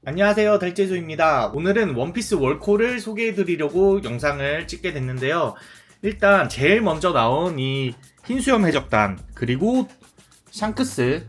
안녕하세요, 달재조입니다. 오늘은 원피스 월콜을 소개해드리려고 영상을 찍게 됐는데요. 일단 제일 먼저 나온 이 흰수염 해적단, 그리고 샹크스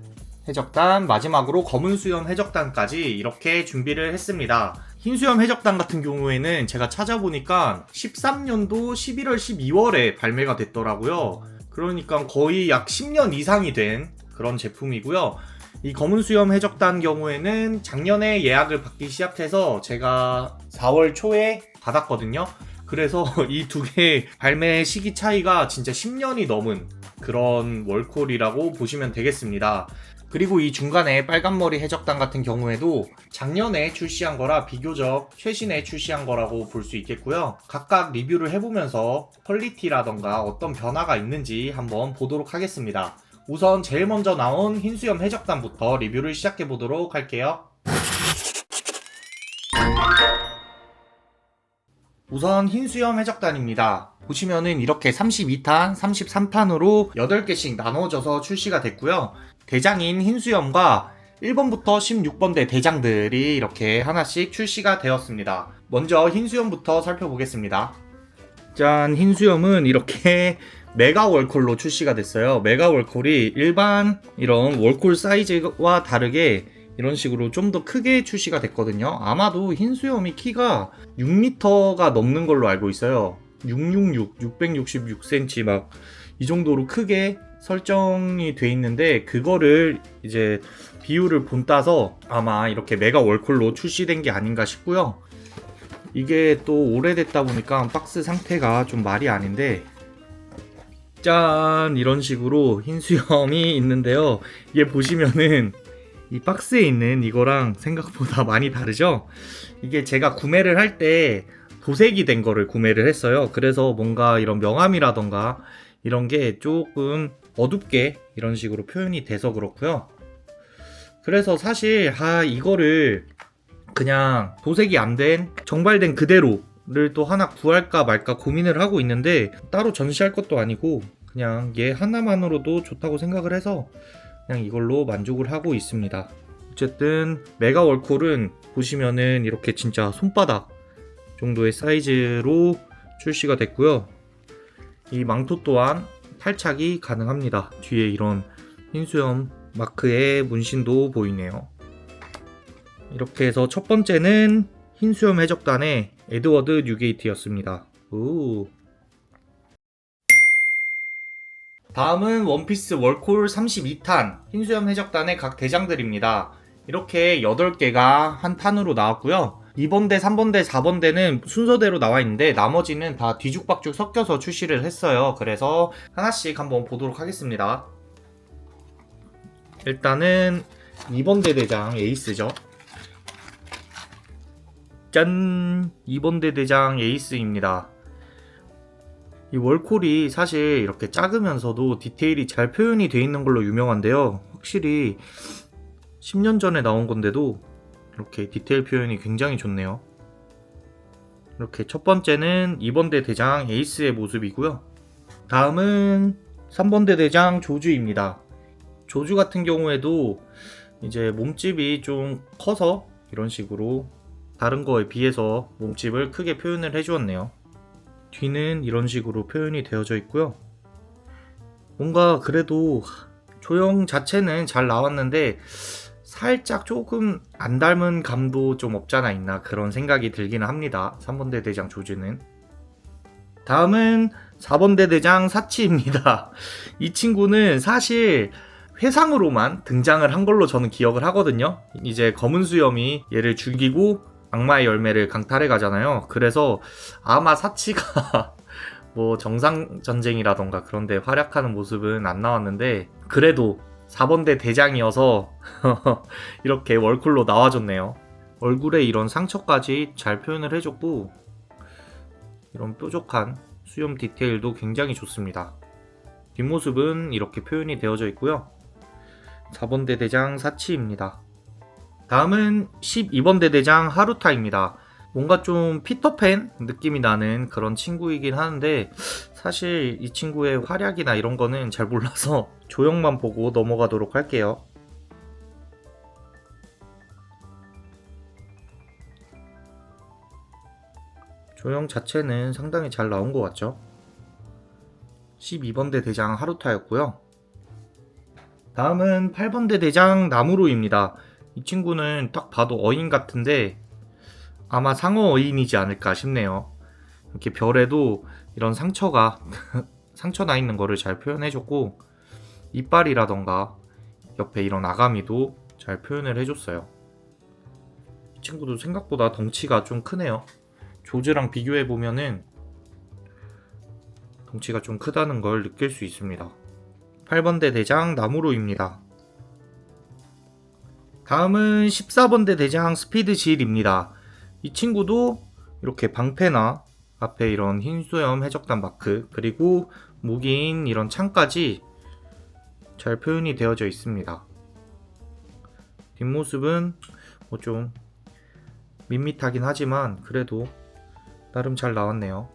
해적단, 마지막으로 검은 수염 해적단까지 이렇게 준비를 했습니다. 흰수염 해적단 같은 경우에는 제가 찾아보니까 13년도 11월, 12월에 발매가 됐더라고요. 그러니까 거의 약 10년 이상이 된 그런 제품이고요. 이 검은 수염 해적단 경우에는 작년에 예약을 받기 시작해서 제가 4월 초에 받았거든요. 그래서 이 두 개의 발매 시기 차이가 진짜 10년이 넘은 그런 월콜이라고 보시면 되겠습니다. 그리고 이 중간에 빨간머리 해적단 같은 경우에도 작년에 출시한 거라 비교적 최신에 출시한 거라고 볼 수 있겠고요. 각각 리뷰를 해보면서 퀄리티라던가 어떤 변화가 있는지 한번 보도록 하겠습니다. 우선 제일 먼저 나온 흰수염 해적단부터 리뷰를 시작해보도록 할게요. 우선 흰수염 해적단입니다. 보시면은 이렇게 32탄, 33탄으로 8개씩 나눠져서 출시가 됐고요. 대장인 흰수염과 1번부터 16번대 대장들이 이렇게 하나씩 출시가 되었습니다. 먼저 흰수염부터 살펴보겠습니다. 짠, 흰수염은 이렇게 메가 월콜로 출시가 됐어요. 메가 월콜이 일반 이런 월콜 사이즈와 다르게 이런 식으로 좀 더 크게 출시가 됐거든요. 아마도 흰수염이 키가 6m가 넘는 걸로 알고 있어요. 666, 666cm 막 이 정도로 크게 설정이 돼 있는데, 그거를 이제 비율을 본따서 아마 이렇게 메가 월콜로 출시된 게 아닌가 싶고요. 이게 또 오래됐다 보니까 박스 상태가 좀 말이 아닌데, 짠, 이런 식으로 흰수염이 있는데요. 이게 보시면은 이 박스에 있는 이거랑 생각보다 많이 다르죠? 이게 제가 구매를 할 때 도색이 된 거를 구매를 했어요. 그래서 뭔가 이런 명암이라던가 이런 게 조금 어둡게 이런 식으로 표현이 돼서 그렇고요. 그래서 사실 이거를 그냥 도색이 안 된 정발된 그대로를 또 하나 구할까 말까 고민을 하고 있는데, 따로 전시할 것도 아니고 그냥 얘 하나만으로도 좋다고 생각을 해서 그냥 이걸로 만족을 하고 있습니다. 어쨌든 메가 월콜은 보시면은 이렇게 진짜 손바닥 정도의 사이즈로 출시가 됐고요. 이 망토 또한 탈착이 가능합니다. 뒤에 이런 흰수염 마크의 문신도 보이네요. 이렇게 해서 첫 번째는 흰수염 해적단의 에드워드 뉴게이트였습니다. 다음은 원피스 월콜 32탄 흰수염 해적단의 각 대장들입니다. 이렇게 8개가 한 탄으로 나왔고요. 2번대, 3번대, 4번대는 순서대로 나와 있는데 나머지는 다 뒤죽박죽 섞여서 출시를 했어요. 그래서 하나씩 한번 보도록 하겠습니다. 일단은 2번대 대장 에이스죠. 짠! 2번대 대장 에이스입니다. 이 월콜이 사실 이렇게 작으면서도 디테일이 잘 표현이 되어 있는 걸로 유명한데요. 확실히 10년 전에 나온 건데도 이렇게 디테일 표현이 굉장히 좋네요. 이렇게 첫 번째는 2번대 대장 에이스의 모습이고요. 다음은 3번대 대장 조주입니다. 조주 같은 경우에도 이제 몸집이 좀 커서 이런 식으로 다른 거에 비해서 몸집을 크게 표현을 해주었네요. 뒤는 이런 식으로 표현이 되어져 있고요. 뭔가 그래도 조형 자체는 잘 나왔는데 살짝 조금 안 닮은 감도 좀 없잖아 있나, 그런 생각이 들기는 합니다. 3번대 대장 조즈는. 다음은 4번대 대장 사치입니다. 이 친구는 사실 회상으로만 등장을 한 걸로 저는 기억을 하거든요. 이제 검은 수염이 얘를 죽이고 악마의 열매를 강탈해 가잖아요. 그래서 아마 사치가 뭐 정상전쟁이라던가 그런데 활약하는 모습은 안 나왔는데, 그래도 4번대 대장이어서 이렇게 월콜로 나와줬네요. 얼굴에 이런 상처까지 잘 표현을 해줬고, 이런 뾰족한 수염 디테일도 굉장히 좋습니다. 뒷모습은 이렇게 표현이 되어져 있고요. 4번대 대장 사치입니다. 다음은 12번대 대장 하루타입니다. 뭔가 좀 피터팬 느낌이 나는 그런 친구이긴 하는데, 사실 이 친구의 활약이나 이런 거는 잘 몰라서 조형만 보고 넘어가도록 할게요. 조형 자체는 상당히 잘 나온 것 같죠. 12번대 대장 하루타였고요. 다음은 8번대 대장 나무로입니다. 이 친구는 딱 봐도 어인 같은데 아마 상어 어인이지 않을까 싶네요. 이렇게 별에도 이런 상처가 상처 나 있는 거를 잘 표현해줬고, 이빨이라던가 옆에 이런 아가미도 잘 표현을 해줬어요. 이 친구도 생각보다 덩치가 좀 크네요. 조즈랑 비교해보면은 덩치가 좀 크다는 걸 느낄 수 있습니다. 8번대 대장 나무로입니다. 다음은 14번대 대장 스피드질입니다. 이 친구도 이렇게 방패나 앞에 이런 흰 수염 해적단 마크, 그리고 무기인 이런 창까지 잘 표현이 되어져 있습니다. 뒷모습은 뭐 좀 밋밋하긴 하지만 그래도 나름 잘 나왔네요.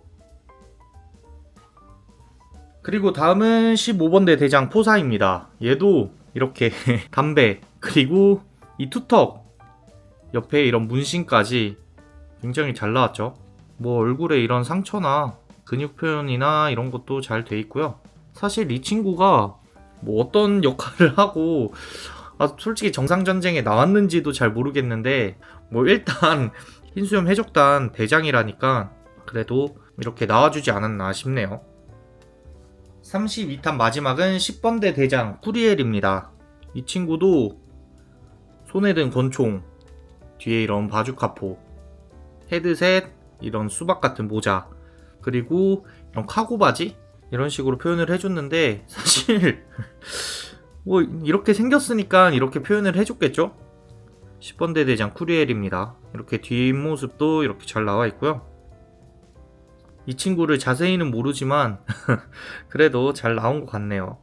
그리고 다음은 15번대 대장 포사입니다. 얘도 이렇게 담배, 그리고 이 투턱 옆에 이런 문신까지 굉장히 잘 나왔죠. 뭐 얼굴에 이런 상처나 근육 표현이나 이런 것도 잘 돼 있고요. 사실 이 친구가 뭐 어떤 역할을 하고 솔직히 정상전쟁에 나왔는지도 잘 모르겠는데, 뭐 일단 흰수염 해적단 대장이라니까 그래도 이렇게 나와주지 않았나 싶네요. 32탄 마지막은 10번대 대장 쿠리엘입니다. 이 친구도 손에 든 권총, 뒤에 이런 바주카포, 헤드셋, 이런 수박 같은 모자, 그리고 이런 카고 바지 이런 식으로 표현을 해줬는데, 사실 뭐 이렇게 생겼으니까 이렇게 표현을 해줬겠죠? 10번대 대장 쿠리엘입니다. 이렇게 뒷모습도 이렇게 잘 나와 있고요. 이 친구를 자세히는 모르지만 그래도 잘 나온 것 같네요.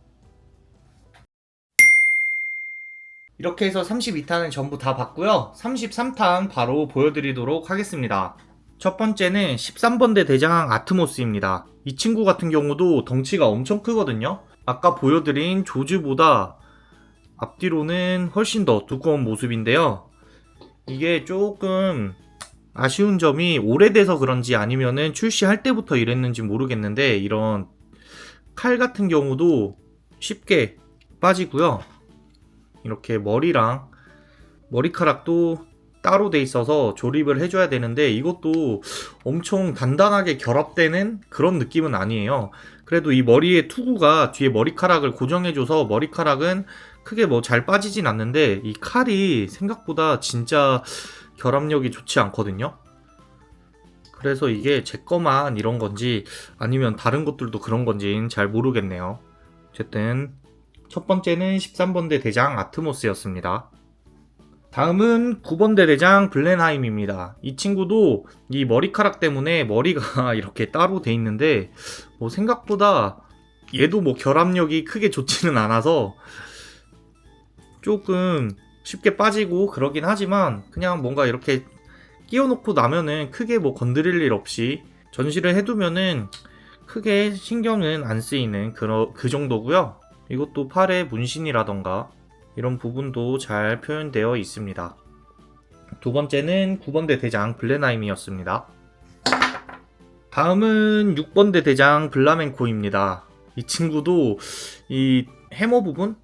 이렇게 해서 32탄은 전부 다 봤고요. 33탄 바로 보여드리도록 하겠습니다. 첫 번째는 13번대 대장 아트모스입니다. 이 친구 같은 경우도 덩치가 엄청 크거든요. 아까 보여드린 조즈보다 앞뒤로는 훨씬 더 두꺼운 모습인데요. 이게 조금 아쉬운 점이 오래돼서 그런지 아니면은 출시할 때부터 이랬는지 모르겠는데, 이런 칼 같은 경우도 쉽게 빠지고요. 이렇게 머리랑 머리카락도 따로 돼 있어서 조립을 해줘야 되는데, 이것도 엄청 단단하게 결합되는 그런 느낌은 아니에요. 그래도 이 머리의 투구가 뒤에 머리카락을 고정해줘서 머리카락은 크게 뭐 잘 빠지진 않는데, 이 칼이 생각보다 진짜 결합력이 좋지 않거든요. 그래서 이게 제 거만 이런 건지 아니면 다른 것들도 그런 건지는 잘 모르겠네요. 어쨌든 첫 번째는 13번대 대장 아트모스였습니다. 다음은 9번대 대장 블렌하임입니다. 이 친구도 이 머리카락 때문에 머리가 이렇게 따로 돼 있는데, 뭐 생각보다 얘도 뭐 결합력이 크게 좋지는 않아서 조금 쉽게 빠지고 그러긴 하지만, 그냥 뭔가 이렇게 끼워놓고 나면은 크게 뭐 건드릴 일 없이 전시를 해두면은 크게 신경은 안 쓰이는 그 정도고요. 이것도 팔에 문신이라던가 이런 부분도 잘 표현되어 있습니다. 두 번째는 9번대 대장 블렌하임이었습니다. 다음은 6번대 대장 블라멘코입니다. 이 친구도 이 해머 부분이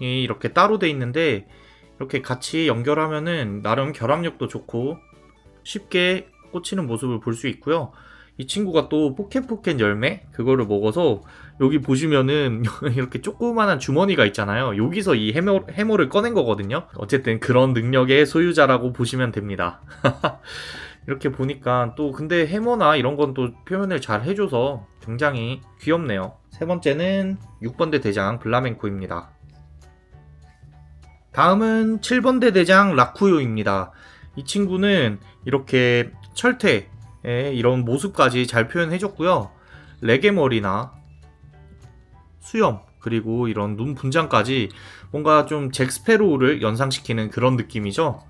이렇게 따로 돼 있는데, 이렇게 같이 연결하면은 나름 결합력도 좋고 쉽게 꽂히는 모습을 볼 수 있고요. 이 친구가 또 포켓 열매 그거를 먹어서 여기 보시면은 이렇게 조그만한 주머니가 있잖아요. 여기서 이 해머를 꺼낸 거거든요. 어쨌든 그런 능력의 소유자라고 보시면 됩니다. 이렇게 보니까 또 근데 해머나 이런 건 또 표현을 잘 해줘서 굉장히 귀엽네요. 세 번째는 6번대 대장 블라멘코입니다. 다음은 7번대 대장 라쿠요입니다. 이 친구는 이렇게 철퇴 이런 모습까지 잘 표현해줬고요. 레게머리나 수염, 그리고 이런 눈 분장까지 뭔가 좀 잭스페로우를 연상시키는 그런 느낌이죠.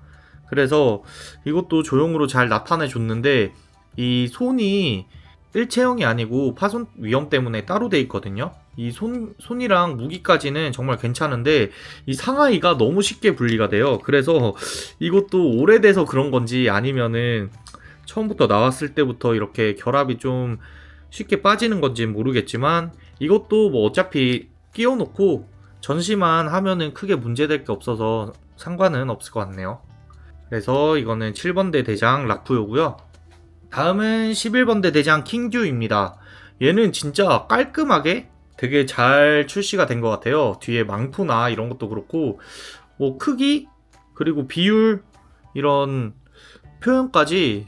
그래서 이것도 조형으로 잘 나타내줬는데, 이 손이 일체형이 아니고 파손 위험 때문에 따로 돼 있거든요. 이 손이랑 무기까지는 정말 괜찮은데 이 상하이가 너무 쉽게 분리가 돼요. 그래서 이것도 오래돼서 그런 건지 아니면은 처음부터 나왔을 때부터 이렇게 결합이 좀 쉽게 빠지는 건지 모르겠지만 이것도 뭐 어차피 끼워놓고 전시만 하면은 크게 문제될 게 없어서 상관은 없을 것 같네요. 그래서 이거는 7번대 대장 라쿠요고요. 다음은 11번대 대장 킹듀입니다. 얘는 진짜 깔끔하게 되게 잘 출시가 된 것 같아요. 뒤에 망토나 이런 것도 그렇고 뭐 크기 그리고 비율 이런 표현까지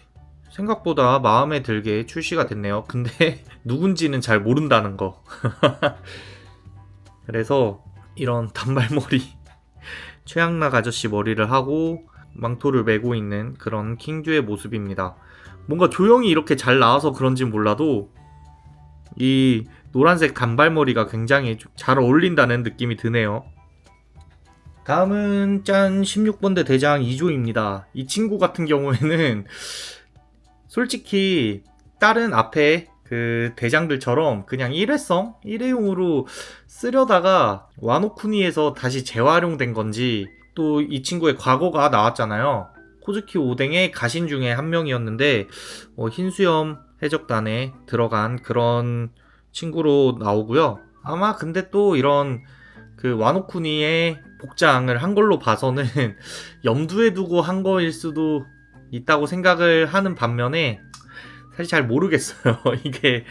생각보다 마음에 들게 출시가 됐네요. 근데 누군지는 잘 모른다는 거. 그래서 이런 단발머리 최양락 아저씨 머리를 하고 망토를 메고 있는 그런 킹듀의 모습입니다. 뭔가 조형이 이렇게 잘 나와서 그런지 몰라도 이 노란색 단발머리가 굉장히 잘 어울린다는 느낌이 드네요. 다음은 짠 16번대 대장 2조입니다. 이 친구 같은 경우에는 솔직히 다른 앞에 그 대장들처럼 그냥 일회성, 일회용으로 쓰려다가 와노쿠니에서 다시 재활용된 건지 또 이 친구의 과거가 나왔잖아요. 코즈키 오뎅의 가신 중에 한 명이었는데 흰수염 해적단에 들어간 그런 친구로 나오고요. 아마 근데 또 이런 그 와노쿠니의 복장을 한 걸로 봐서는 염두에 두고 한 거일 수도 있다고 생각을 하는 반면에 사실 잘 모르겠어요. 이게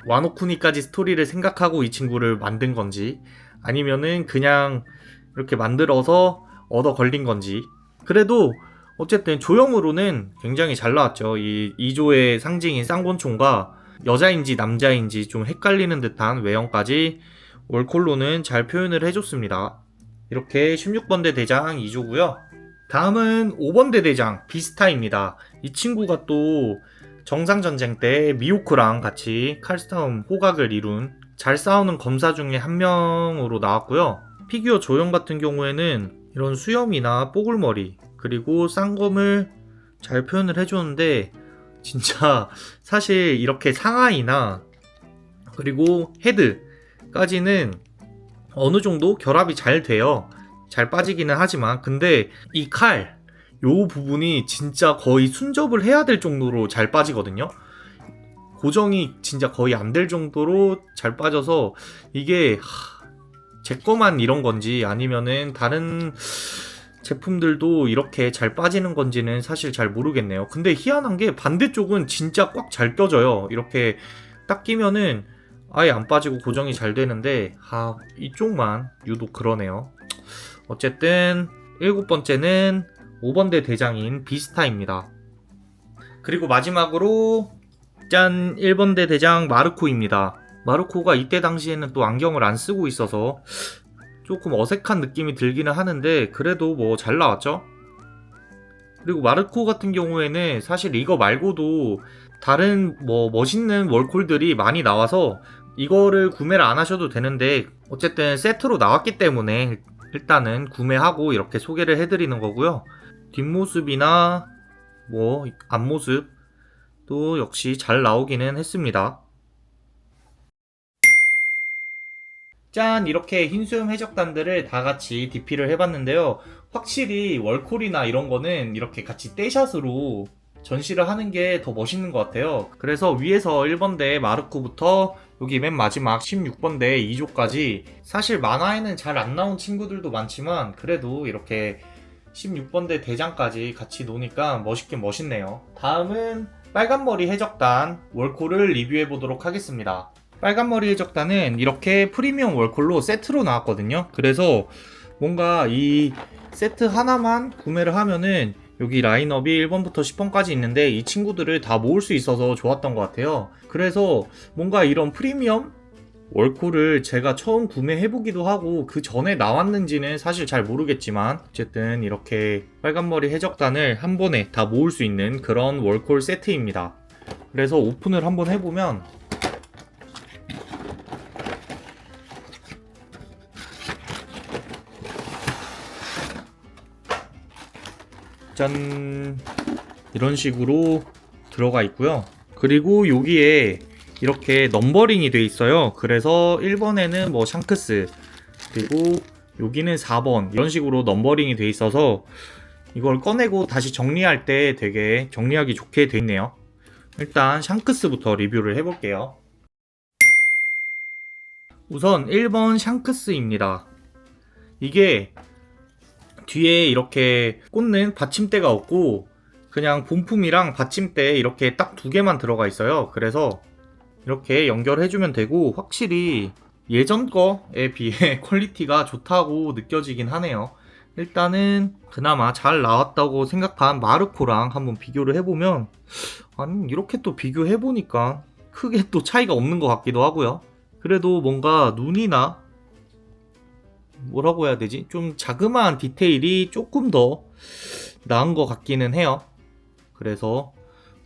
와노쿠니까지 스토리를 생각하고 이 친구를 만든 건지 아니면은 그냥 이렇게 만들어서 얻어 걸린 건지. 그래도 어쨌든 조형으로는 굉장히 잘 나왔죠. 이 2조의 상징인 쌍권총과 여자인지 남자인지 좀 헷갈리는 듯한 외형까지 월콜로는 잘 표현을 해줬습니다. 이렇게 16번대 대장 2조고요. 다음은 5번대 대장 비스타입니다. 이 친구가 또 정상전쟁 때 미호크랑 같이 칼싸움 호각을 이룬 잘 싸우는 검사 중에 한 명으로 나왔고요. 피규어 조형 같은 경우에는 이런 수염이나 뽀글머리 그리고 쌍검을 잘 표현을 해줬는데 진짜 사실 이렇게 상하이나 그리고 헤드까지는 어느 정도 결합이 잘 돼요. 잘 빠지기는 하지만 근데 이 칼, 요 부분이 진짜 거의 순접을 해야 될 정도로 잘 빠지거든요. 고정이 진짜 거의 안 될 정도로 잘 빠져서 이게 제 거만 이런 건지 아니면은 다른 제품들도 이렇게 잘 빠지는 건지는 사실 잘 모르겠네요. 근데 희한한 게 반대쪽은 진짜 꽉 잘 껴져요. 이렇게 딱 끼면은 아예 안 빠지고 고정이 잘 되는데 이쪽만 유독 그러네요. 어쨌든 7번째는 5번대 대장인 비스타입니다. 그리고 마지막으로 짠 1번대 대장 마르코입니다. 마르코가 이때 당시에는 또 안경을 안 쓰고 있어서 조금 어색한 느낌이 들기는 하는데 그래도 뭐 잘 나왔죠. 그리고 마르코 같은 경우에는 사실 이거 말고도 다른 뭐 멋있는 월콜들이 많이 나와서 이거를 구매를 안 하셔도 되는데 어쨌든 세트로 나왔기 때문에 일단은 구매하고 이렇게 소개를 해드리는 거고요. 뒷모습이나 뭐 앞모습 또 역시 잘 나오기는 했습니다. 짠! 이렇게 흰수염 해적단들을 다 같이 DP를 해봤는데요. 확실히 월콜이나 이런 거는 이렇게 같이 떼샷으로 전시를 하는 게 더 멋있는 것 같아요. 그래서 위에서 1번대 마르코부터 여기 맨 마지막 16번대 2조까지 사실 만화에는 잘 안 나온 친구들도 많지만 그래도 이렇게 16번대 대장까지 같이 노니까 멋있긴 멋있네요. 다음은 빨간머리 해적단 월콜을 리뷰해보도록 하겠습니다. 빨간머리 해적단은 이렇게 프리미엄 월콜로 세트로 나왔거든요. 그래서 뭔가 이 세트 하나만 구매를 하면은 여기 라인업이 1번부터 10번까지 있는데 이 친구들을 다 모을 수 있어서 좋았던 것 같아요. 그래서 뭔가 이런 프리미엄 월콜을 제가 처음 구매해보기도 하고 그 전에 나왔는지는 사실 잘 모르겠지만 어쨌든 이렇게 빨간머리 해적단을 한 번에 다 모을 수 있는 그런 월콜 세트입니다. 그래서 오픈을 한번 해보면 짠! 이런 식으로 들어가 있고요. 그리고 여기에 이렇게 넘버링이 돼 있어요. 그래서 1번에는 뭐 샹크스 그리고 여기는 4번 이런 식으로 넘버링이 돼 있어서 이걸 꺼내고 다시 정리할 때 되게 정리하기 좋게 돼 있네요. 일단 샹크스부터 리뷰를 해볼게요. 우선 1번 샹크스입니다. 이게 뒤에 이렇게 꽂는 받침대가 없고 그냥 본품이랑 받침대 이렇게 딱 두 개만 들어가 있어요. 그래서 이렇게 연결해주면 되고, 확실히 예전 거에 비해 퀄리티가 좋다고 느껴지긴 하네요. 일단은 그나마 잘 나왔다고 생각한 마르코랑 한번 비교를 해보면, 아니 이렇게 또 비교해보니까 크게 또 차이가 없는 것 같기도 하고요. 그래도 뭔가 눈이나 뭐라고 해야 되지? 좀 자그마한 디테일이 조금 더 나은 것 같기는 해요. 그래서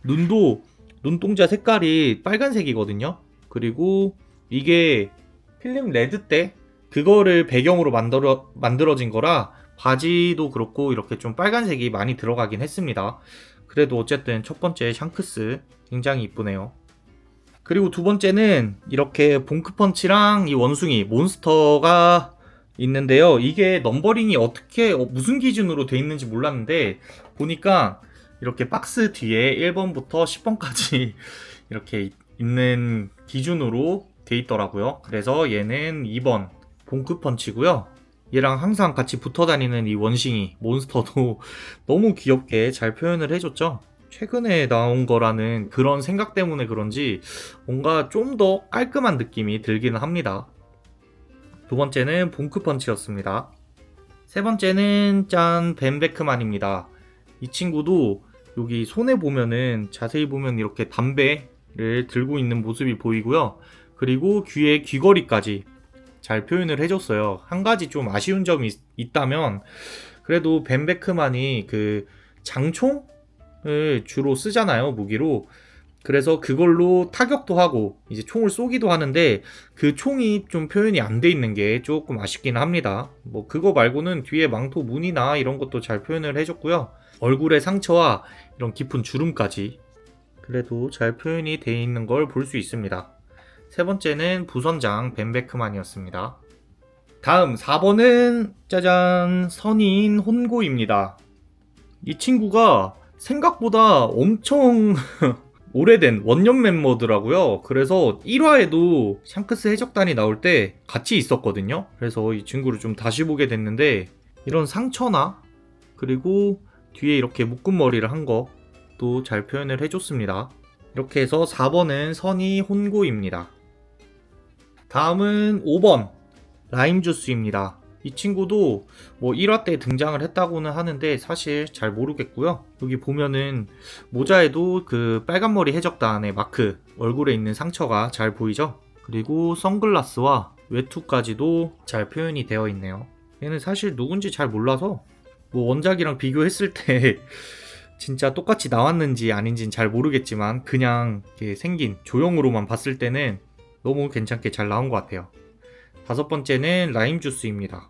눈도 눈동자 색깔이 빨간색이거든요. 그리고 이게 필름 레드 때 그거를 배경으로 만들어진 거라 바지도 그렇고 이렇게 좀 빨간색이 많이 들어가긴 했습니다. 그래도 어쨌든 첫 번째 샹크스 굉장히 이쁘네요. 그리고 두 번째는 이렇게 봉크펀치랑 이 원숭이 몬스터가 있는데요. 이게 넘버링이 어떻게 무슨 기준으로 돼 있는지 몰랐는데 보니까 이렇게 박스 뒤에 1번부터 10번까지 이렇게 있는 기준으로 돼 있더라고요. 그래서 얘는 2번 봉크펀치고요. 얘랑 항상 같이 붙어 다니는 이 원숭이 몬스터도 너무 귀엽게 잘 표현을 해줬죠. 최근에 나온 거라는 그런 생각 때문에 그런지 뭔가 좀 더 깔끔한 느낌이 들기는 합니다. 두 번째는 봉크펀치였습니다. 세 번째는 짠 벤베크만입니다. 이 친구도 여기 손에 보면은 자세히 보면 이렇게 담배를 들고 있는 모습이 보이고요. 그리고 귀에 귀걸이까지 잘 표현을 해줬어요. 한 가지 좀 아쉬운 점이 있다면 그래도 벤베크만이 그 장총을 주로 쓰잖아요, 무기로. 그래서 그걸로 타격도 하고 이제 총을 쏘기도 하는데 그 총이 좀 표현이 안 돼 있는 게 조금 아쉽긴 합니다. 뭐 그거 말고는 뒤에 망토 무늬나 이런 것도 잘 표현을 해줬고요. 얼굴의 상처와 이런 깊은 주름까지 그래도 잘 표현이 돼 있는 걸 볼 수 있습니다. 세 번째는 부선장 벤베크만이었습니다. 다음 4번은 짜잔 선인 혼고입니다. 이 친구가 생각보다 엄청 오래된 원년 멤버더라고요. 그래서 1화에도 샹크스 해적단이 나올 때 같이 있었거든요. 그래서 이 친구를 좀 다시 보게 됐는데 이런 상처나 그리고 뒤에 이렇게 묶은 머리를 한 것도 잘 표현을 해줬습니다. 이렇게 해서 4번은 선이 혼고입니다. 다음은 5번 라임주스입니다. 이 친구도 뭐 1화 때 등장을 했다고는 하는데 사실 잘 모르겠고요. 여기 보면은 모자에도 그 빨간머리 해적단의 마크 얼굴에 있는 상처가 잘 보이죠? 그리고 선글라스와 외투까지도 잘 표현이 되어 있네요. 얘는 사실 누군지 잘 몰라서 뭐 원작이랑 비교했을 때 진짜 똑같이 나왔는지 아닌지는 잘 모르겠지만 그냥 이렇게 생긴 조형으로만 봤을 때는 너무 괜찮게 잘 나온 것 같아요. 다섯 번째는 라임주스입니다.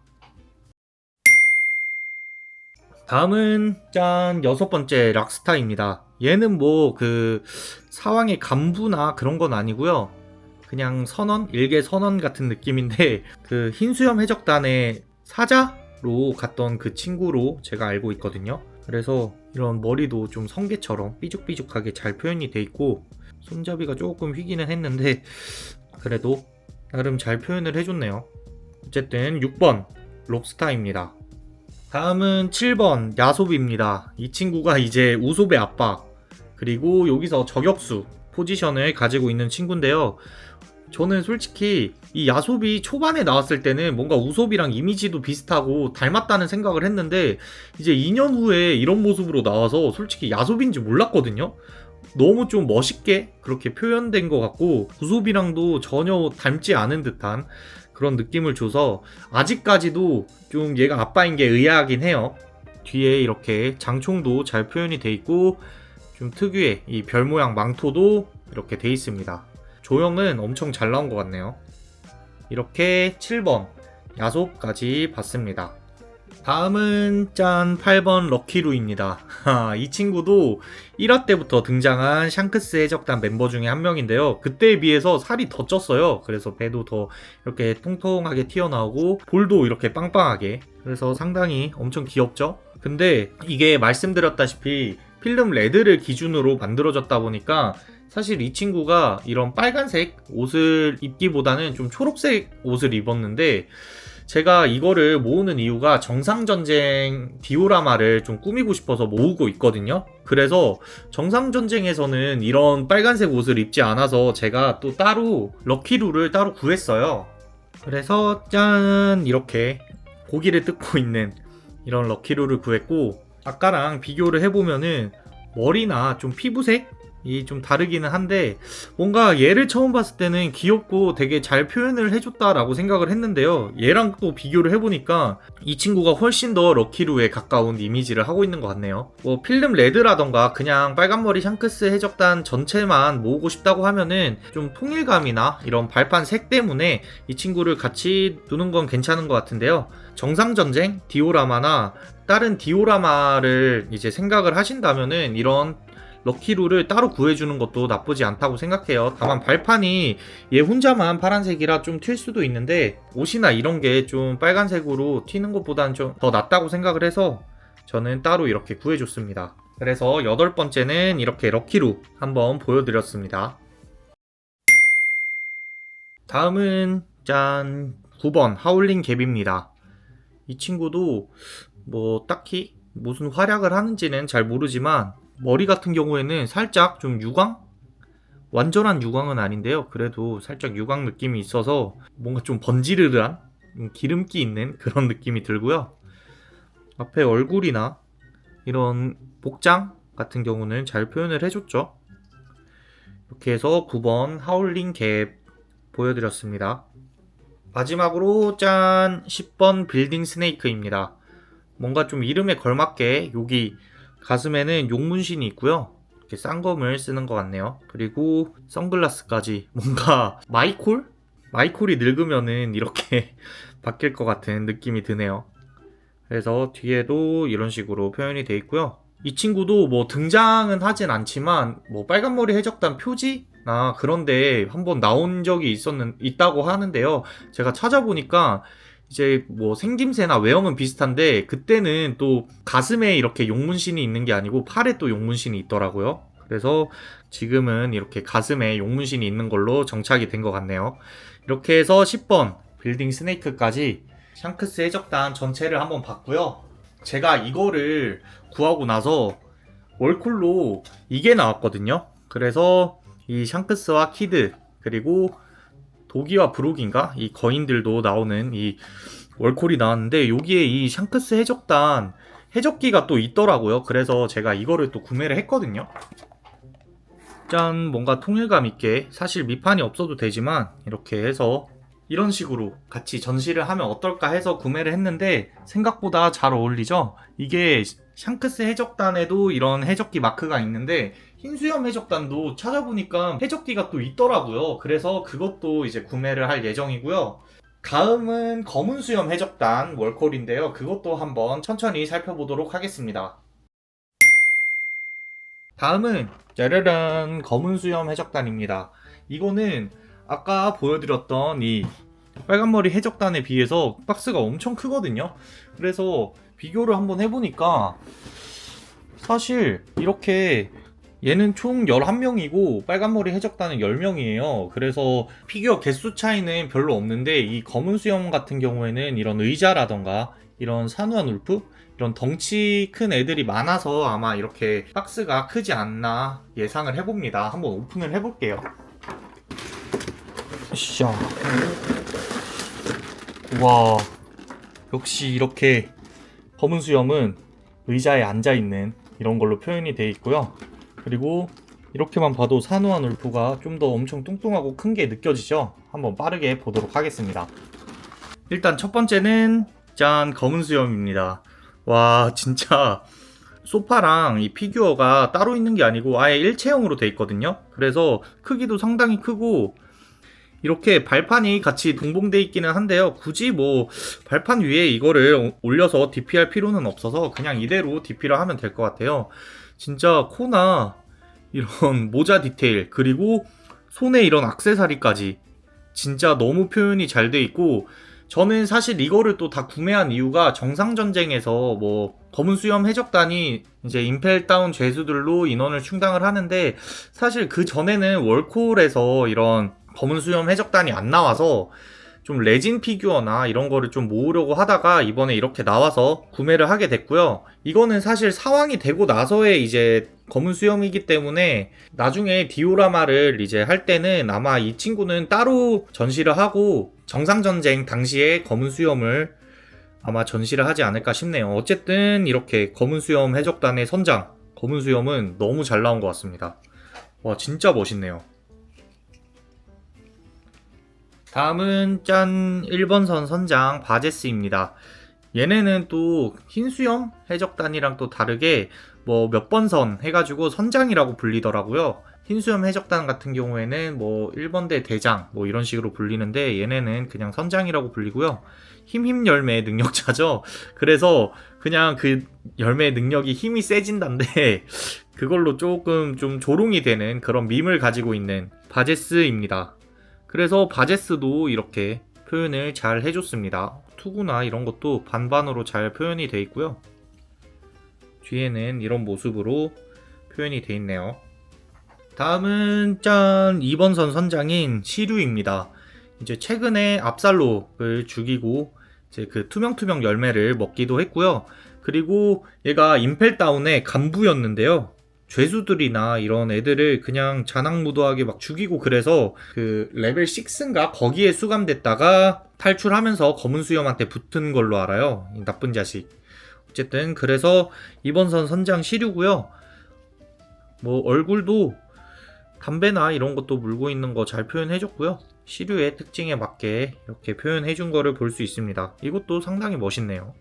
다음은 짠 여섯 번째 락스타입니다. 얘는 뭐 그 사왕의 간부나 그런 건 아니고요. 그냥 선원, 일개 선원 같은 느낌인데 그 흰수염 해적단의 사자로 갔던 그 친구로 제가 알고 있거든요. 그래서 이런 머리도 좀 성게처럼 삐죽삐죽하게 잘 표현이 돼 있고 손잡이가 조금 휘기는 했는데 그래도 나름 잘 표현을 해줬네요. 어쨌든 6번 롭스타입니다. 다음은 7번 야솝입니다. 이 친구가 이제 우솝의 아빠 그리고 여기서 저격수 포지션을 가지고 있는 친구인데요. 저는 솔직히 이 야솝이 초반에 나왔을 때는 뭔가 우솝이랑 이미지도 비슷하고 닮았다는 생각을 했는데 이제 2년 후에 이런 모습으로 나와서 솔직히 야솝인지 몰랐거든요. 너무 좀 멋있게 그렇게 표현된 것 같고 우솝이랑도 전혀 닮지 않은 듯한 그런 느낌을 줘서 아직까지도 좀 얘가 아빠인 게 의아하긴 해요. 뒤에 이렇게 장총도 잘 표현이 돼 있고 좀 특유의 이 별 모양 망토도 이렇게 돼 있습니다. 조형은 엄청 잘 나온 것 같네요. 이렇게 7번 야솝까지 봤습니다. 다음은 짠 8번 럭키루입니다. 이 친구도 1화 때부터 등장한 샹크스 해적단 멤버 중에 한 명인데요. 그때에 비해서 살이 더 쪘어요. 그래서 배도 더 이렇게 통통하게 튀어나오고 볼도 이렇게 빵빵하게 그래서 상당히 엄청 귀엽죠? 근데 이게 말씀드렸다시피 필름 레드를 기준으로 만들어졌다 보니까 사실 이 친구가 이런 빨간색 옷을 입기보다는 좀 초록색 옷을 입었는데, 제가 이거를 모으는 이유가 정상전쟁 디오라마를 좀 꾸미고 싶어서 모으고 있거든요. 그래서 정상전쟁에서는 이런 빨간색 옷을 입지 않아서 제가 또 따로 럭키루를 따로 구했어요. 그래서 짠, 이렇게 고기를 뜯고 있는 이런 럭키루를 구했고, 아까랑 비교를 해보면은 머리나 좀 피부색이 좀 다르기는 한데, 뭔가 얘를 처음 봤을 때는 귀엽고 되게 잘 표현을 해줬다라고 생각을 했는데요, 얘랑 또 비교를 해보니까 이 친구가 훨씬 더 럭키루에 가까운 이미지를 하고 있는 것 같네요. 뭐 필름 레드라던가 그냥 빨간머리 샹크스 해적단 전체만 모으고 싶다고 하면은 좀 통일감이나 이런 발판 색 때문에 이 친구를 같이 두는 건 괜찮은 것 같은데요, 정상전쟁 디오라마나 다른 디오라마를 이제 생각을 하신다면은 이런 럭키루를 따로 구해주는 것도 나쁘지 않다고 생각해요. 다만 발판이 얘 혼자만 파란색이라 좀 튈 수도 있는데, 옷이나 이런 게 좀 빨간색으로 튀는 것보다는 좀 더 낫다고 생각을 해서 저는 따로 이렇게 구해줬습니다. 그래서 8번째는 이렇게 럭키루 한번 보여드렸습니다. 다음은 짠, 9번 하울링 갭입니다. 이 친구도 뭐 딱히 무슨 활약을 하는지는 잘 모르지만 머리 같은 경우에는 살짝 좀 유광? 완전한 유광은 아닌데요, 그래도 살짝 유광 느낌이 있어서 뭔가 좀 번지르르한 기름기 있는 그런 느낌이 들고요. 앞에 얼굴이나 이런 복장 같은 경우는 잘 표현을 해줬죠. 이렇게 해서 9번 하울링 갭 보여드렸습니다. 마지막으로 짠, 10번 빌딩 스네이크입니다. 뭔가 좀 이름에 걸맞게 여기 가슴에는 용문신이 있고요, 이렇게 쌍검을 쓰는 것 같네요. 그리고 선글라스까지. 뭔가 마이콜이 늙으면은 이렇게 바뀔 것 같은 느낌이 드네요. 그래서 뒤에도 이런 식으로 표현이 되어 있고요. 이 친구도 뭐 등장은 하진 않지만 뭐 빨간머리 해적단 표지나 그런데 한번 나온 적이 있다고 하는데요, 제가 찾아보니까 이제 뭐 생김새나 외형은 비슷한데 그때는 또 가슴에 이렇게 용문신이 있는 게 아니고 팔에 또 용문신이 있더라고요. 그래서 지금은 이렇게 가슴에 용문신이 있는 걸로 정착이 된 것 같네요. 이렇게 해서 10번 빌딩 스네이크까지 샹크스 해적단 전체를 한번 봤고요. 제가 이거를 구하고 나서 월콜로 이게 나왔거든요. 그래서 이 샹크스와 키드, 그리고 도기와 브록인가? 이 거인들도 나오는 이 월콜이 나왔는데, 여기에 이 샹크스 해적단 해적기가 또 있더라고요. 그래서 제가 이거를 또 구매를 했거든요. 짠, 뭔가 통일감 있게, 사실 밑판이 없어도 되지만 이렇게 해서 이런 식으로 같이 전시를 하면 어떨까 해서 구매를 했는데 생각보다 잘 어울리죠? 이게 샹크스 해적단에도 이런 해적기 마크가 있는데 흰수염 해적단도 찾아보니까 해적기가 또 있더라고요. 그래서 그것도 이제 구매를 할 예정이고요. 다음은 검은 수염 해적단 월콜인데요, 그것도 한번 천천히 살펴보도록 하겠습니다. 다음은 짜라란, 검은 수염 해적단입니다. 이거는 아까 보여드렸던 이 빨간머리 해적단에 비해서 박스가 엄청 크거든요. 그래서 비교를 한번 해보니까 사실 이렇게 얘는 총 11명이고 빨간머리 해적단은 10명이에요. 그래서 피규어 개수 차이는 별로 없는데, 이 검은 수염 같은 경우에는 이런 의자라던가 이런 산후한 울프? 이런 덩치 큰 애들이 많아서 아마 이렇게 박스가 크지 않나 예상을 해봅니다. 한번 오픈을 해볼게요. 샤. 와, 역시 이렇게 검은 수염은 의자에 앉아있는 이런 걸로 표현이 되어 있고요. 그리고 이렇게만 봐도 산후한 울프가 좀 더 엄청 뚱뚱하고 큰 게 느껴지죠? 한번 빠르게 보도록 하겠습니다. 일단 첫 번째는 짠, 검은 수염입니다. 와, 진짜 소파랑 이 피규어가 따로 있는 게 아니고 아예 일체형으로 되어 있거든요. 그래서 크기도 상당히 크고 이렇게 발판이 같이 동봉되어 있기는 한데요, 굳이 뭐 발판 위에 이거를 올려서 DP할 필요는 없어서 그냥 이대로 DP를 하면 될 것 같아요. 진짜 코나 이런 모자 디테일, 그리고 손에 이런 액세서리까지 진짜 너무 표현이 잘 돼 있고, 저는 사실 이거를 또 다 구매한 이유가 정상전쟁에서 뭐 검은 수염 해적단이 이제 임펠다운 죄수들로 인원을 충당을 하는데, 사실 그 전에는 월콜에서 이런 검은 수염 해적단이 안 나와서 좀 레진 피규어나 이런 거를 좀 모으려고 하다가 이번에 이렇게 나와서 구매를 하게 됐고요. 이거는 사실 사왕이 되고 나서의 이제 검은 수염이기 때문에 나중에 디오라마를 이제 할 때는 아마 이 친구는 따로 전시를 하고 정상전쟁 당시에 검은 수염을 아마 전시를 하지 않을까 싶네요. 어쨌든 이렇게 검은 수염 해적단의 선장, 검은 수염은 너무 잘 나온 것 같습니다. 와, 진짜 멋있네요. 다음은 짠, 1번선 선장 바제스입니다. 얘네는 또 흰수염 해적단이랑 또 다르게 뭐 몇 번 선 해가지고 선장이라고 불리더라고요. 흰수염 해적단 같은 경우에는 뭐 1번대 대장 뭐 이런 식으로 불리는데, 얘네는 그냥 선장이라고 불리고요. 힘힘 열매 능력자죠. 그래서 그냥 그 열매 능력이 힘이 세진다는데 그걸로 조금 좀 조롱이 되는 그런 밈을 가지고 있는 바제스입니다. 그래서 바제스도 이렇게 표현을 잘 해줬습니다. 투구나 이런 것도 반반으로 잘 표현이 돼 있고요. 뒤에는 이런 모습으로 표현이 돼 있네요. 다음은 짠, 2번선 선장인 시류입니다. 이제 최근에 압살록을 죽이고 이제 그 투명투명 열매를 먹기도 했고요. 그리고 얘가 임펠다운의 간부였는데요. 죄수들이나 이런 애들을 그냥 잔악무도하게 막 죽이고, 그래서 그 레벨 6인가 거기에 수감됐다가 탈출하면서 검은 수염한테 붙은 걸로 알아요. 이 나쁜 자식. 어쨌든 그래서 이번 선 선장 시류고요. 뭐 얼굴도 담배나 이런 것도 물고 있는 거 잘 표현해줬고요. 시류의 특징에 맞게 이렇게 표현해준 거를 볼 수 있습니다. 이것도 상당히 멋있네요.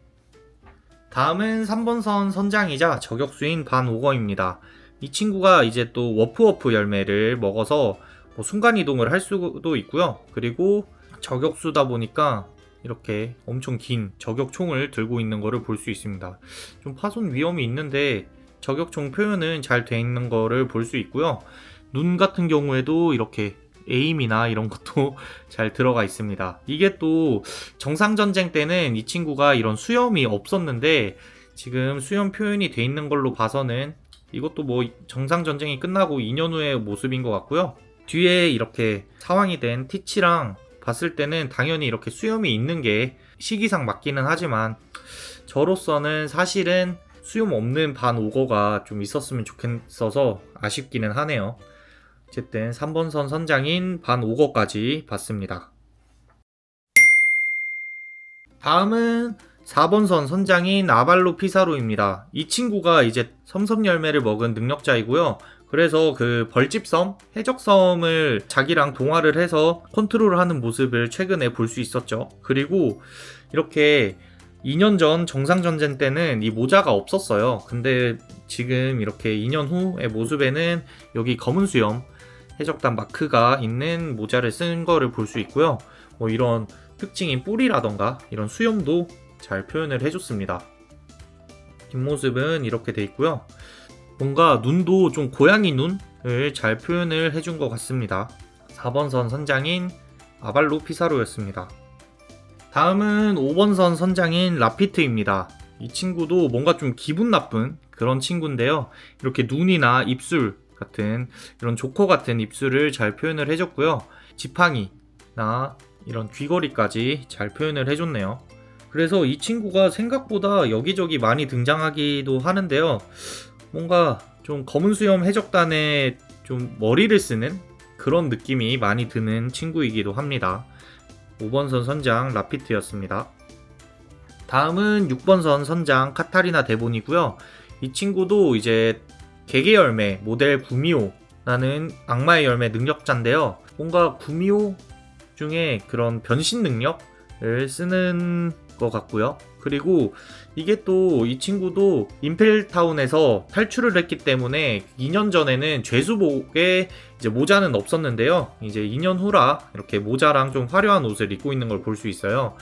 다음은 3번선 선장이자 저격수인 반오거입니다. 이 친구가 이제 또 워프워프 열매를 먹어서 뭐 순간이동을 할 수도 있고요. 그리고 저격수다 보니까 이렇게 엄청 긴 저격총을 들고 있는 거를 볼 수 있습니다. 좀 파손 위험이 있는데 저격총 표현은 잘 돼 있는 거를 볼 수 있고요. 눈 같은 경우에도 이렇게 에임이나 이런 것도 잘 들어가 있습니다. 이게 또 정상전쟁 때는 이 친구가 이런 수염이 없었는데 지금 수염 표현이 돼 있는 걸로 봐서는 이것도 뭐 정상전쟁이 끝나고 2년 후의 모습인 것 같고요. 뒤에 이렇게 사왕이 된 티치랑 봤을 때는 당연히 이렇게 수염이 있는 게 시기상 맞기는 하지만 저로서는 사실은 수염 없는 반오거가 좀 있었으면 좋겠어서 아쉽기는 하네요. 어쨌든 3번선 선장인 반오거까지 봤습니다. 다음은 4번선 선장인 아발로 피사로입니다. 이 친구가 이제 섬섬열매를 먹은 능력자이고요. 그래서 그 벌집섬, 해적섬을 자기랑 동화를 해서 컨트롤을 하는 모습을 최근에 볼 수 있었죠. 그리고 이렇게 2년 전 정상전쟁 때는 이 모자가 없었어요. 근데 지금 이렇게 2년 후의 모습에는 여기 검은 수염 해적단 마크가 있는 모자를 쓴 거를 볼 수 있고요. 뭐 이런 특징인 뿔이라던가 이런 수염도 잘 표현을 해줬습니다. 뒷모습은 이렇게 돼 있고요. 뭔가 눈도 좀 고양이 눈을 잘 표현을 해준 것 같습니다. 4번선 선장인 아발로 피사로였습니다. 다음은 5번선 선장인 라피트입니다. 이 친구도 뭔가 좀 기분 나쁜 그런 친구인데요. 이렇게 눈이나 입술 같은 이런 조커 같은 입술을 잘 표현을 해줬고요. 지팡이나 이런 귀걸이까지 잘 표현을 해줬네요. 그래서 이 친구가 생각보다 여기저기 많이 등장하기도 하는데요. 뭔가 좀 검은 수염 해적단에 좀 머리를 쓰는 그런 느낌이 많이 드는 친구이기도 합니다. 5번선 선장 라피트였습니다. 다음은 6번선 선장 카타리나 데본이고요. 이 친구도 이제 개개열매 모델 구미호라는 악마의 열매 능력자인데요. 뭔가 구미호 중에 그런 변신 능력을 쓰는 것 같고요. 그리고 이게 또 이 친구도 임펠타운에서 탈출을 했기 때문에 2년 전에는 죄수복에 이제 모자는 없었는데요. 이제 2년 후라 이렇게 모자랑 좀 화려한 옷을 입고 있는 걸 볼 수 있어요.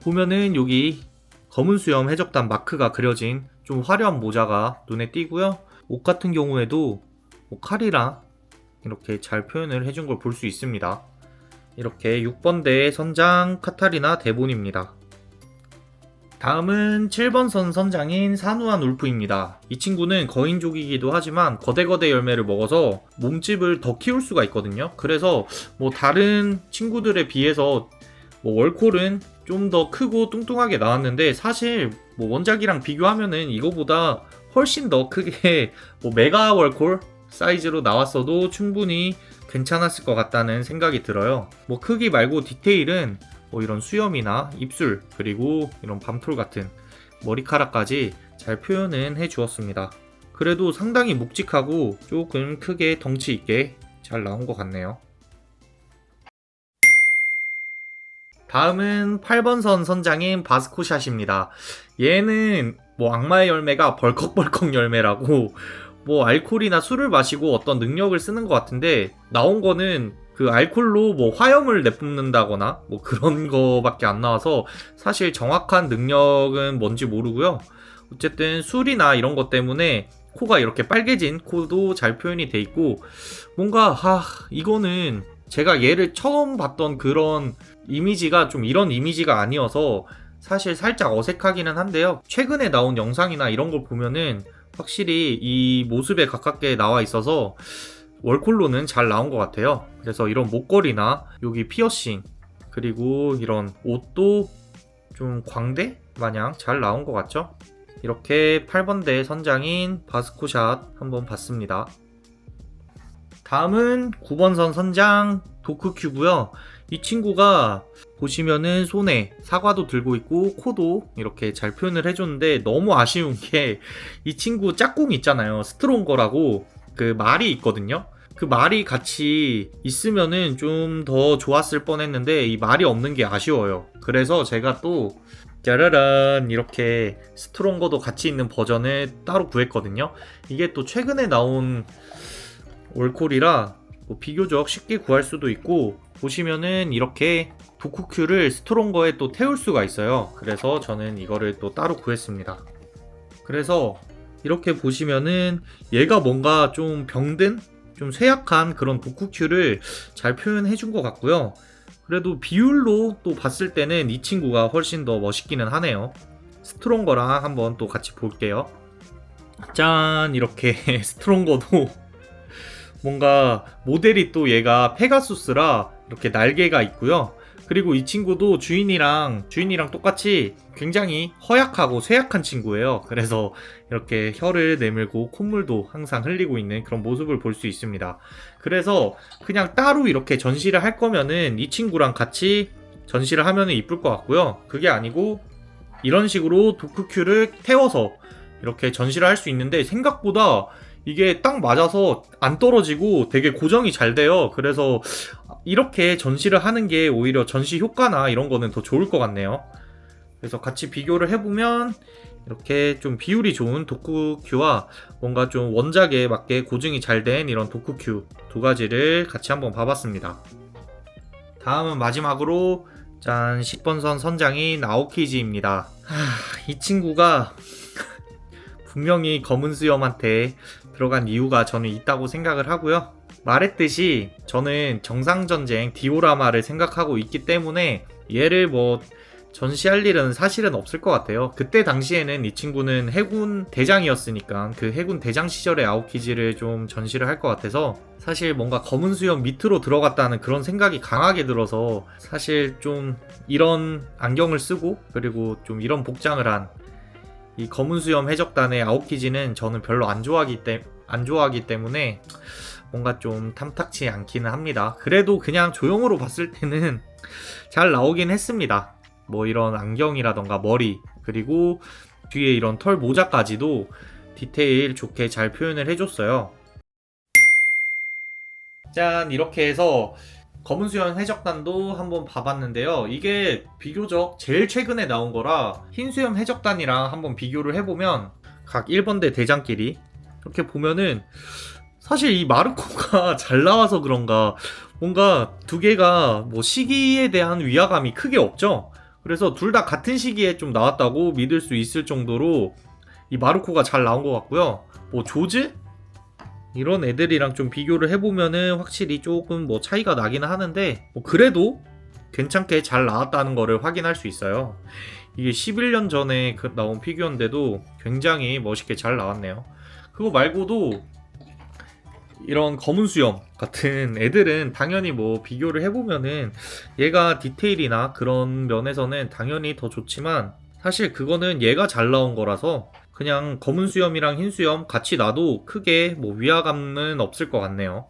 보면은 여기 검은 수염 해적단 마크가 그려진 좀 화려한 모자가 눈에 띄고요. 옷 같은 경우에도 칼이랑 이렇게 잘 표현을 해준 걸 볼 수 있습니다. 이렇게 6번대 선장 카타리나 데본입니다. 다음은 7번 선 선장인 사누안 울프입니다. 이 친구는 거인족이기도 하지만 거대거대 열매를 먹어서 몸집을 더 키울 수가 있거든요. 그래서 뭐 다른 친구들에 비해서 뭐 월콜은 좀 더 크고 뚱뚱하게 나왔는데 사실 뭐 원작이랑 비교하면은 이거보다 훨씬 더 크게 뭐 메가 월콜 사이즈로 나왔어도 충분히 괜찮았을 것 같다는 생각이 들어요. 뭐 크기 말고 디테일은 뭐 이런 수염이나 입술 그리고 이런 밤톨 같은 머리카락까지 잘 표현은 해 주었습니다. 그래도 상당히 묵직하고 조금 크게 덩치 있게 잘 나온 것 같네요. 다음은 8번 선 선장인 바스코샷입니다. 얘는 뭐 악마의 열매가 벌컥벌컥 열매라고 뭐 알코올이나 술을 마시고 어떤 능력을 쓰는 것 같은데 나온 거는 그 알코올로 뭐 화염을 내뿜는다거나 뭐 그런 거밖에 안 나와서 사실 정확한 능력은 뭔지 모르고요. 어쨌든 술이나 이런 것 때문에 코가 이렇게 빨개진 코도 잘 표현이 돼 있고 뭔가 이거는 제가 얘를 처음 봤던 그런 이미지가 좀 이런 이미지가 아니어서 사실 살짝 어색하기는 한데요. 최근에 나온 영상이나 이런 걸 보면은 확실히 이 모습에 가깝게 나와 있어서 월콜로는 잘 나온 것 같아요. 그래서 이런 목걸이나 여기 피어싱 그리고 이런 옷도 좀 광대 마냥 잘 나온 것 같죠? 이렇게 8번대 선장인 바스코샷 한번 봤습니다. 다음은 9번선 선장 도크큐고요. 이 친구가 보시면은 손에 사과도 들고 있고 코도 이렇게 잘 표현을 해줬는데 너무 아쉬운 게 이 친구 짝꿍 있잖아요. 스트롱거라고 그 말이 있거든요. 그 말이 같이 있으면은 좀 더 좋았을 뻔했는데 이 말이 없는 게 아쉬워요. 그래서 제가 또 짜라란 이렇게 스트롱거도 같이 있는 버전을 따로 구했거든요. 이게 또 최근에 나온 월콜이라 뭐 비교적 쉽게 구할 수도 있고 보시면은 이렇게 도쿠큐를 스트롱거에 또 태울 수가 있어요. 그래서 저는 이거를 또 따로 구했습니다. 그래서 이렇게 보시면은 얘가 뭔가 좀 병든 좀 쇠약한 그런 도쿠큐를 잘 표현해 준 것 같고요. 그래도 비율로 또 봤을 때는 이 친구가 훨씬 더 멋있기는 하네요. 스트롱거랑 한번 또 같이 볼게요. 짠, 이렇게 스트롱거도 뭔가 모델이 또 얘가 페가수스라 이렇게 날개가 있고요. 그리고 이 친구도 주인이랑 똑같이 굉장히 허약하고 쇠약한 친구예요. 그래서 이렇게 혀를 내밀고 콧물도 항상 흘리고 있는 그런 모습을 볼 수 있습니다. 그래서 그냥 따로 이렇게 전시를 할 거면은 이 친구랑 같이 전시를 하면은 이쁠 것 같고요. 그게 아니고 이런 식으로 도크큐를 태워서 이렇게 전시를 할 수 있는데 생각보다 이게 딱 맞아서 안 떨어지고 되게 고정이 잘 돼요. 그래서 이렇게 전시를 하는 게 오히려 전시 효과나 이런 거는 더 좋을 것 같네요. 그래서 같이 비교를 해보면 이렇게 좀 비율이 좋은 도쿠큐와 뭔가 좀 원작에 맞게 고증이 잘 된 이런 도쿠큐 두 가지를 같이 한번 봐봤습니다. 다음은 마지막으로 짠 10번선 선장인 아오키지입니다. 이 친구가 분명히 검은 수염한테 들어간 이유가 저는 있다고 생각을 하고요. 말했듯이 저는 정상전쟁 디오라마를 생각하고 있기 때문에 얘를 뭐 전시할 일은 사실은 없을 것 같아요. 그때 당시에는 이 친구는 해군 대장이었으니까 그 해군 대장 시절의 아오키지를 좀 전시를 할 것 같아서 사실 뭔가 검은 수염 밑으로 들어갔다는 그런 생각이 강하게 들어서 사실 좀 이런 안경을 쓰고 그리고 좀 이런 복장을 한 이 검은 수염 해적단의 아오키지는 저는 별로 안 좋아하기 때문에 뭔가 좀 탐탁치 않기는 합니다. 그래도 그냥 조형으로 봤을 때는 잘 나오긴 했습니다. 뭐 이런 안경이라던가 머리 그리고 뒤에 이런 털 모자까지도 디테일 좋게 잘 표현을 해줬어요. 짠, 이렇게 해서 검은 수염 해적단도 한번 봐봤는데요. 이게 비교적 제일 최근에 나온 거라 흰 수염 해적단이랑 한번 비교를 해보면 각 1번대 대장끼리 이렇게 보면은 사실 이 마르코가 잘 나와서 그런가 뭔가 두 개가 뭐 시기에 대한 위화감이 크게 없죠. 그래서 둘 다 같은 시기에 좀 나왔다고 믿을 수 있을 정도로 이 마르코가 잘 나온 것 같고요. 뭐 조즈? 이런 애들이랑 좀 비교를 해보면은 확실히 조금 뭐 차이가 나기는 하는데 뭐 그래도 괜찮게 잘 나왔다는 거를 확인할 수 있어요. 이게 11년 전에 나온 피규어인데도 굉장히 멋있게 잘 나왔네요. 그거 말고도 이런 검은 수염 같은 애들은 당연히 뭐 비교를 해보면은 얘가 디테일이나 그런 면에서는 당연히 더 좋지만 사실 그거는 얘가 잘 나온 거라서 그냥 검은 수염이랑 흰 수염 같이 놔도 크게 뭐 위화감은 없을 것 같네요.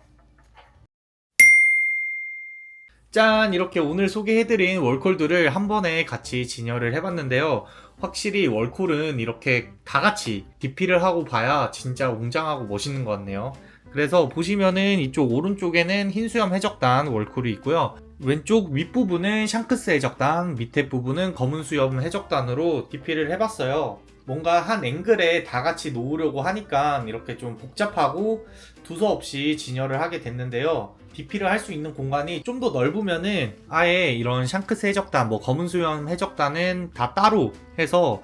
짠! 이렇게 오늘 소개해드린 월콜들을 한 번에 같이 진열을 해봤는데요. 확실히 월콜은 이렇게 다 같이 DP를 하고 봐야 진짜 웅장하고 멋있는 것 같네요. 그래서 보시면은 이쪽 오른쪽에는 흰수염 해적단 월콜이 있고요. 왼쪽 윗부분은 샹크스 해적단, 밑에 부분은 검은 수염 해적단으로 DP를 해봤어요. 뭔가 한 앵글에 다 같이 놓으려고 하니까 이렇게 좀 복잡하고 두서없이 진열을 하게 됐는데요. DP를 할 수 있는 공간이 좀 더 넓으면은 아예 이런 샹크스 해적단, 뭐 검은 수염 해적단은 다 따로 해서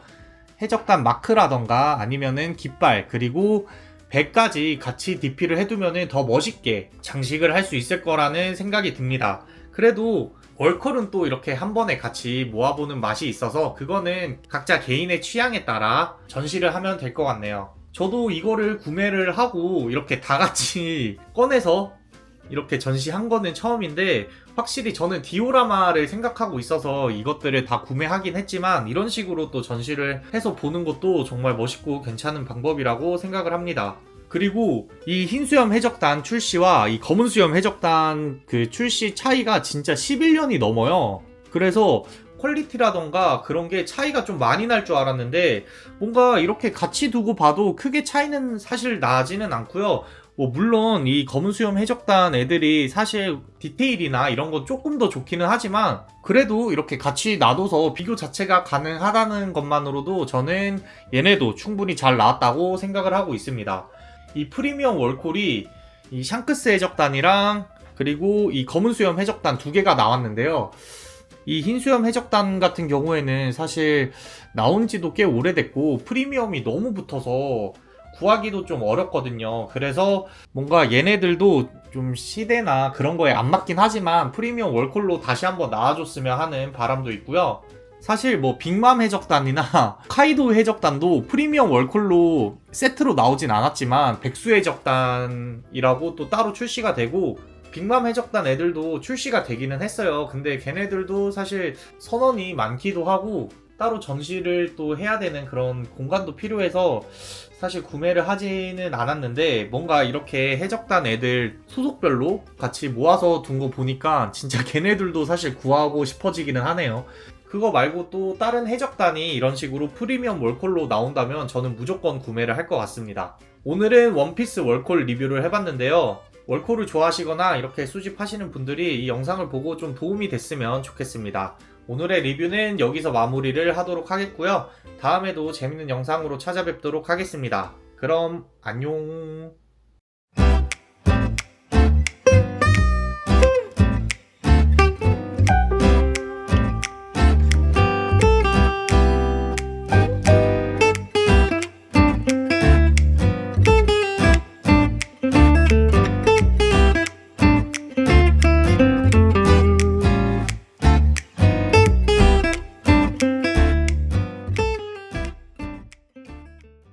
해적단 마크라던가 아니면은 깃발 그리고 배까지 같이 DP를 해두면은 더 멋있게 장식을 할 수 있을 거라는 생각이 듭니다. 그래도 월컬은 또 이렇게 한 번에 같이 모아보는 맛이 있어서 그거는 각자 개인의 취향에 따라 전시를 하면 될 것 같네요. 저도 이거를 구매를 하고 이렇게 다 같이 꺼내서 이렇게 전시한 거는 처음인데 확실히 저는 디오라마를 생각하고 있어서 이것들을 다 구매하긴 했지만 이런 식으로 또 전시를 해서 보는 것도 정말 멋있고 괜찮은 방법이라고 생각을 합니다. 그리고 이 흰수염 해적단 출시와 이 검은 수염 해적단 그 출시 차이가 진짜 11년이 넘어요. 그래서 퀄리티라던가 그런 게 차이가 좀 많이 날 줄 알았는데 뭔가 이렇게 같이 두고 봐도 크게 차이는 사실 나지는 않고요. 뭐 물론 이 검은 수염 해적단 애들이 사실 디테일이나 이런 건 조금 더 좋기는 하지만 그래도 이렇게 같이 놔둬서 비교 자체가 가능하다는 것만으로도 저는 얘네도 충분히 잘 나왔다고 생각을 하고 있습니다. 이 프리미엄 월콜이 이 샹크스 해적단이랑 그리고 이 검은 수염 해적단 두 개가 나왔는데요. 이 흰수염 해적단 같은 경우에는 사실 나온 지도 꽤 오래됐고 프리미엄이 너무 붙어서 구하기도 좀 어렵거든요. 그래서 뭔가 얘네들도 좀 시대나 그런 거에 안 맞긴 하지만 프리미엄 월콜로 다시 한번 나와줬으면 하는 바람도 있고요. 사실 뭐 빅맘 해적단이나 카이도 해적단도 프리미엄 월콜로 세트로 나오진 않았지만 백수 해적단이라고 또 따로 출시가 되고 빅맘 해적단 애들도 출시가 되기는 했어요. 근데 걔네들도 사실 선원이 많기도 하고 따로 전시를 또 해야 되는 그런 공간도 필요해서 사실 구매를 하지는 않았는데 뭔가 이렇게 해적단 애들 소속별로 같이 모아서 둔 거 보니까 진짜 걔네들도 사실 구하고 싶어지기는 하네요. 그거 말고 또 다른 해적단이 이런 식으로 프리미엄 월콜로 나온다면 저는 무조건 구매를 할 것 같습니다. 오늘은 원피스 월콜 리뷰를 해봤는데요. 월콜을 좋아하시거나 이렇게 수집하시는 분들이 이 영상을 보고 좀 도움이 됐으면 좋겠습니다. 오늘의 리뷰는 여기서 마무리를 하도록 하겠고요. 다음에도 재밌는 영상으로 찾아뵙도록 하겠습니다. 그럼 안녕.